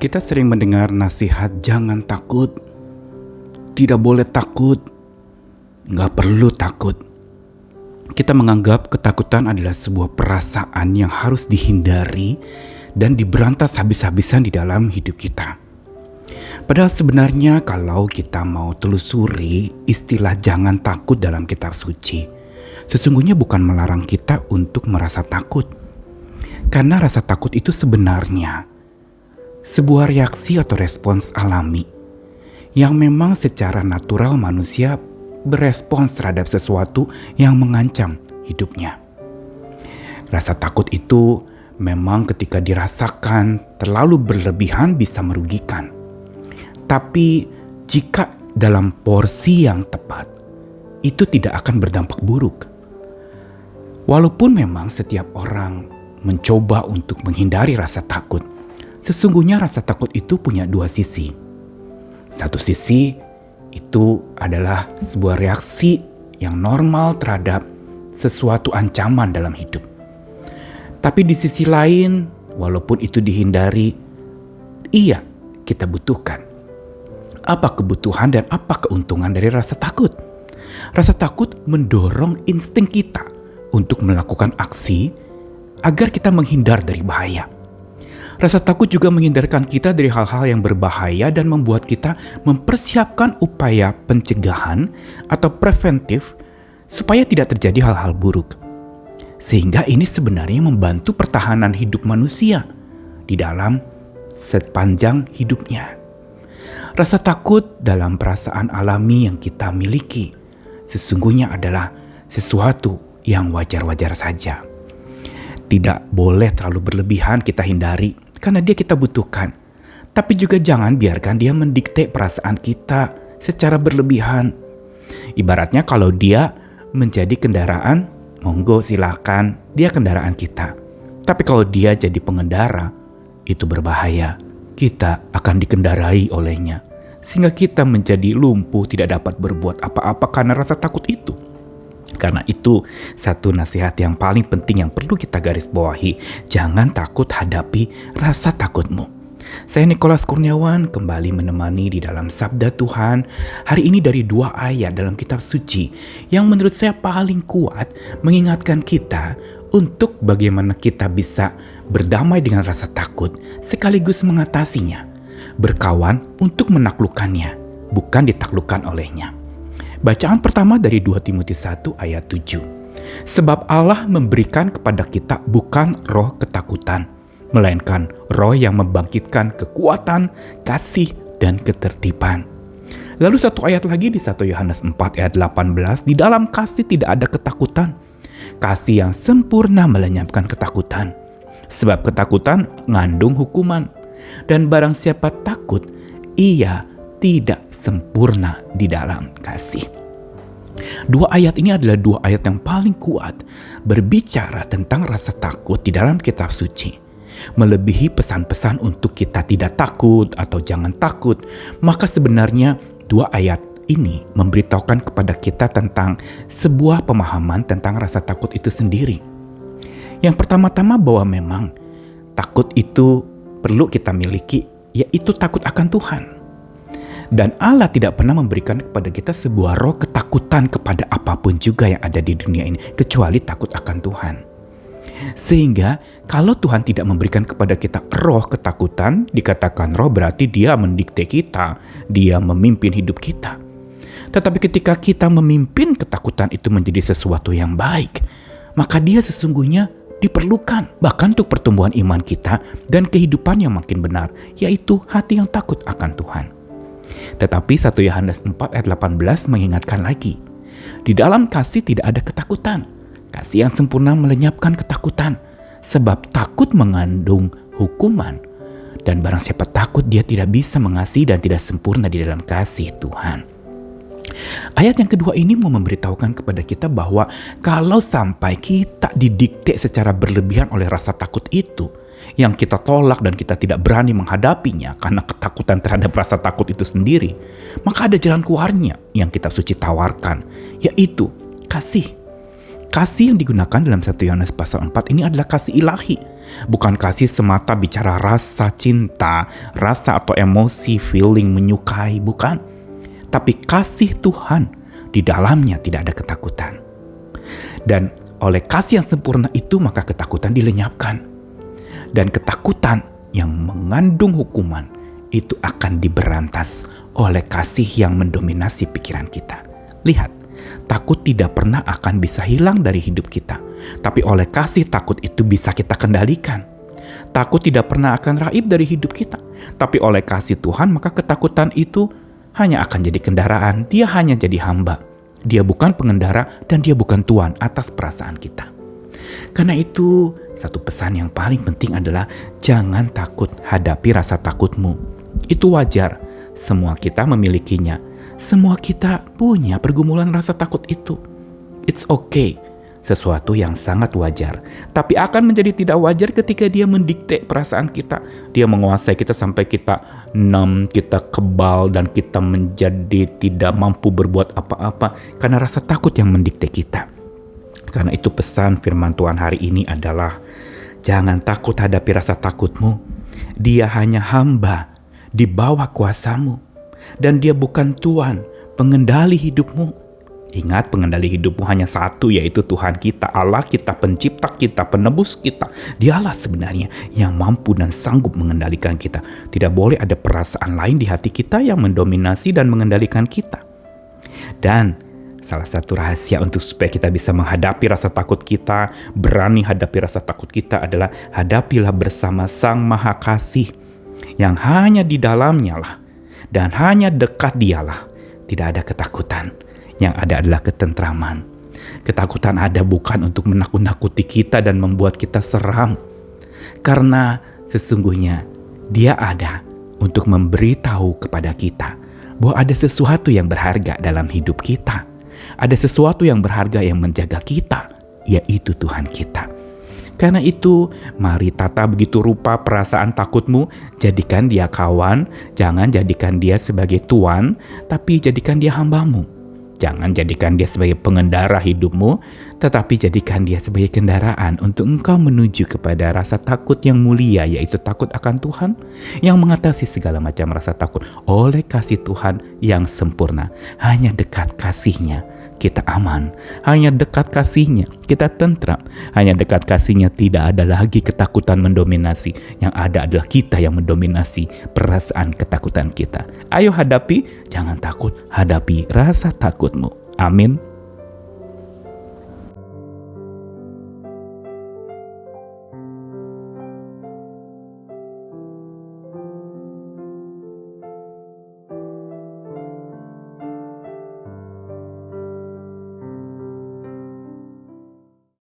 Kita sering mendengar nasihat jangan takut, tidak boleh takut, nggak perlu takut. Kita menganggap ketakutan adalah sebuah perasaan yang harus dihindari dan diberantas habis-habisan di dalam hidup kita. Padahal sebenarnya kalau kita mau telusuri istilah jangan takut dalam kitab suci, sesungguhnya bukan melarang kita untuk merasa takut. Karena rasa takut itu sebenarnya sebuah reaksi atau respons alami yang memang secara natural manusia berespons terhadap sesuatu yang mengancam hidupnya. Rasa takut itu memang ketika dirasakan terlalu berlebihan bisa merugikan. Tapi jika dalam porsi yang tepat, itu tidak akan berdampak buruk. Walaupun memang setiap orang mencoba untuk menghindari rasa takut, sesungguhnya rasa takut itu punya dua sisi. Satu sisi itu adalah sebuah reaksi yang normal terhadap sesuatu ancaman dalam hidup. Tapi di sisi lain, walaupun itu dihindari, iya kita butuhkan. Apa kebutuhan dan apa keuntungan dari rasa takut? Rasa takut mendorong insting kita untuk melakukan aksi agar kita menghindar dari bahaya. Rasa takut juga menghindarkan kita dari hal-hal yang berbahaya dan membuat kita mempersiapkan upaya pencegahan atau preventif supaya tidak terjadi hal-hal buruk. Sehingga ini sebenarnya membantu pertahanan hidup manusia di dalam sepanjang hidupnya. Rasa takut dalam perasaan alami yang kita miliki sesungguhnya adalah sesuatu yang wajar-wajar saja. Tidak boleh terlalu berlebihan kita hindari karena dia kita butuhkan. Tapi juga jangan biarkan dia mendikte perasaan kita secara berlebihan. Ibaratnya kalau dia menjadi kendaraan, monggo silakan, dia kendaraan kita. Tapi kalau dia jadi pengendara, itu berbahaya. Kita akan dikendarai olehnya. Sehingga kita menjadi lumpuh, tidak dapat berbuat apa-apa karena rasa takut itu. Karena itu, satu nasihat yang paling penting yang perlu kita garis bawahi, jangan takut hadapi rasa takutmu. Saya Nikolas Kurniawan kembali menemani di dalam Sabda Tuhan hari ini dari 2 ayat dalam kitab suci yang menurut saya paling kuat mengingatkan kita untuk bagaimana kita bisa berdamai dengan rasa takut sekaligus mengatasinya, berkawan untuk menaklukkannya, bukan ditaklukkan olehnya. Bacaan pertama dari 2 Timotius 1 ayat 7. Sebab Allah memberikan kepada kita bukan roh ketakutan, melainkan roh yang membangkitkan kekuatan, kasih, dan ketertiban. Lalu satu ayat lagi di 1 Yohanes 4 ayat 18, di dalam kasih tidak ada ketakutan. Kasih yang sempurna melenyapkan ketakutan. Sebab ketakutan mengandung hukuman. Dan barang siapa takut, ia tidak sempurna di dalam kasih. 2 ayat ini adalah 2 ayat yang paling kuat berbicara tentang rasa takut di dalam kitab suci. Melebihi pesan-pesan untuk kita tidak takut atau jangan takut, maka sebenarnya 2 ayat ini memberitahukan kepada kita tentang sebuah pemahaman tentang rasa takut itu sendiri. Yang pertama-tama bahwa memang takut itu perlu kita miliki, yaitu takut akan Tuhan. Dan Allah tidak pernah memberikan kepada kita sebuah roh ketakutan kepada apapun juga yang ada di dunia ini, kecuali takut akan Tuhan. Sehingga kalau Tuhan tidak memberikan kepada kita roh ketakutan, dikatakan roh berarti dia mendikte kita, dia memimpin hidup kita. Tetapi ketika kita memimpin ketakutan itu menjadi sesuatu yang baik, maka dia sesungguhnya diperlukan bahkan untuk pertumbuhan iman kita dan kehidupan yang makin benar, yaitu hati yang takut akan Tuhan. Tetapi 1 Yohanes 4 ayat 18 mengingatkan lagi, di dalam kasih tidak ada ketakutan. Kasih yang sempurna melenyapkan ketakutan, sebab takut mengandung hukuman. Dan barang siapa takut, dia tidak bisa mengasihi dan tidak sempurna di dalam kasih Tuhan. Ayat yang kedua ini mau memberitahukan kepada kita bahwa kalau sampai kita didikte secara berlebihan oleh rasa takut itu, yang kita tolak dan kita tidak berani menghadapinya karena ketakutan terhadap rasa takut itu sendiri, maka ada jalan keluarnya yang kitab suci tawarkan, yaitu kasih. Kasih yang digunakan dalam 1 Yohanes pasal 4 ini adalah kasih ilahi. Bukan kasih semata bicara rasa cinta, rasa atau emosi, feeling, menyukai, bukan. Tapi kasih Tuhan, di dalamnya tidak ada ketakutan. Dan oleh kasih yang sempurna itu maka ketakutan dilenyapkan. Dan ketakutan yang mengandung hukuman itu akan diberantas oleh kasih yang mendominasi pikiran kita. Lihat, takut tidak pernah akan bisa hilang dari hidup kita. Tapi oleh kasih takut itu bisa kita kendalikan. Takut tidak pernah akan raib dari hidup kita. Tapi oleh kasih Tuhan maka ketakutan itu hanya akan jadi kendaraan. Dia hanya jadi hamba. Dia bukan pengendara dan dia bukan tuan atas perasaan kita. Karena itu, satu pesan yang paling penting adalah jangan takut hadapi rasa takutmu. Itu wajar, semua kita memilikinya. Semua kita punya pergumulan rasa takut itu. It's okay, sesuatu yang sangat wajar. Tapi akan menjadi tidak wajar ketika dia mendikte perasaan kita. Dia menguasai kita sampai kita numb, kita kebal, dan kita menjadi tidak mampu berbuat apa-apa karena rasa takut yang mendikte kita. Karena itu pesan firman Tuhan hari ini adalah jangan takut hadapi rasa takutmu. Dia hanya hamba di bawah kuasamu. Dan dia bukan Tuhan, pengendali hidupmu. Ingat, pengendali hidupmu hanya satu, yaitu Tuhan kita, Allah kita, pencipta kita, penebus kita. Dialah sebenarnya yang mampu dan sanggup mengendalikan kita. Tidak boleh ada perasaan lain di hati kita yang mendominasi dan mengendalikan kita. Dan salah satu rahasia untuk supaya kita bisa menghadapi rasa takut kita, berani hadapi rasa takut kita adalah hadapilah bersama Sang Maha Kasih yang hanya di dalamnya lah dan hanya dekat Dialah. Tidak ada ketakutan, yang ada adalah ketentraman. Ketakutan ada bukan untuk menakut-nakuti kita dan membuat kita seram, karena sesungguhnya Dia ada untuk memberitahu kepada kita bahwa ada sesuatu yang berharga dalam hidup kita. Ada sesuatu yang berharga yang menjaga kita, yaitu Tuhan kita. Karena itu, mari tata begitu rupa perasaan takutmu, jadikan dia kawan, jangan jadikan dia sebagai tuan, tapi jadikan dia hambamu. Jangan jadikan dia sebagai pengendara hidupmu, tetapi jadikan dia sebagai kendaraan untuk engkau menuju kepada rasa takut yang mulia, yaitu takut akan Tuhan, yang mengatasi segala macam rasa takut oleh kasih Tuhan yang sempurna. Hanya dekat kasih-Nya kita aman, hanya dekat kasih-Nya kita tentram, hanya dekat kasih-Nya tidak ada lagi ketakutan mendominasi. Yang ada adalah kita yang mendominasi perasaan ketakutan kita. Ayo hadapi, jangan takut, hadapi rasa takutmu. Amin.